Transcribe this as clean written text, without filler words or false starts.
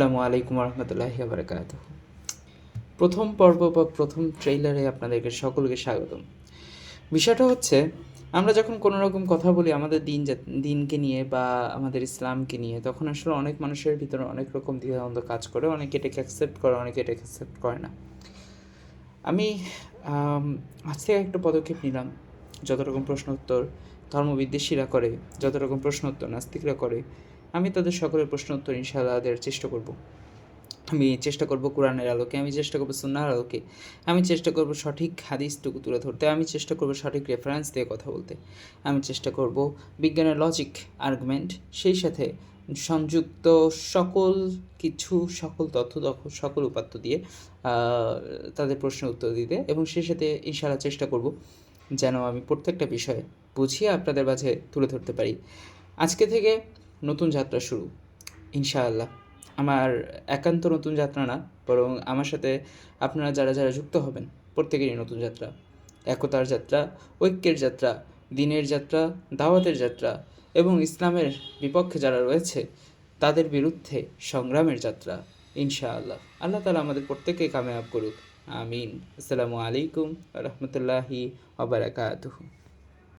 আসসালামু আলাইকুম রহমতুল্লাহি বারাকাতুহু। প্রথম পর্ব বা প্রথম ট্রেইলারে আপনাদেরকে সকলকে স্বাগতম। বিষয়টা হচ্ছে, আমরা যখন কোনো রকম কথা বলি আমাদের দিনকে নিয়ে বা আমাদের ইসলামকে নিয়ে, তখন আসলে অনেক মানুষের ভিতরে অনেক রকম দ্বিধাদ্বন্দ্ব কাজ করে। অনেকে এটাকে অ্যাকসেপ্ট করে, অনেকে এটাকে অ্যাকসেপ্ট করে না। আমি আম, আজ থেকে একটা পদক্ষেপ নিলাম। যত রকম প্রশ্ন উত্তর ধর্মবিদ্বেষীরা করে, যত রকম প্রশ্ন উত্তর নাস্তিকরা করে, আমি তাদের সকলের প্রশ্ন উত্তর ইনশাআল্লাহ দেওয়ার চেষ্টা করব। আমি চেষ্টা করব কোরআনের আলোকে, আমি চেষ্টা করব সুন্নাহর আলোকে, আমি চেষ্টা করব সঠিক হাদিসটুকু তুলে ধরতে, আমি চেষ্টা করব সঠিক রেফারেন্স দিয়ে কথা বলতে, আমি চেষ্টা করব বিজ্ঞানের লজিক আর্গুমেন্ট, সেই সাথে সংযুক্ত সকল কিছু, সকল তথ্য সকল উপাত্ত দিয়ে তাদের প্রশ্নের উত্তর দিতে, এবং সেই সাথে ইনশাআল্লাহ চেষ্টা করব যেন আমি প্রত্যেকটা বিষয় বুঝিয়ে আপনাদের মাঝে তুলে ধরতে পারি। আজকে থেকে নতুন যাত্রা শুরু, ইনশাআল্লাহ। আমার একান্ত নতুন যাত্রা না, বরং আমার সাথে আপনারা যারা যারা যুক্ত হবেন প্রত্যেকেরই নতুন যাত্রা। একতার যাত্রা, ঐক্যের যাত্রা, দ্বীনের যাত্রা, দাওয়াতের যাত্রা, এবং ইসলামের বিপক্ষে যারা রয়েছে তাদের বিরুদ্ধে সংগ্রামের যাত্রা, ইনশাআল্লাহ। আল্লাহ তাআলা আমাদের প্রত্যেককে কামিয়াব করুক, আমিন। আসসালামু আলাইকুম রহমতুল্লাহি ওয়া বারাকাতুহু।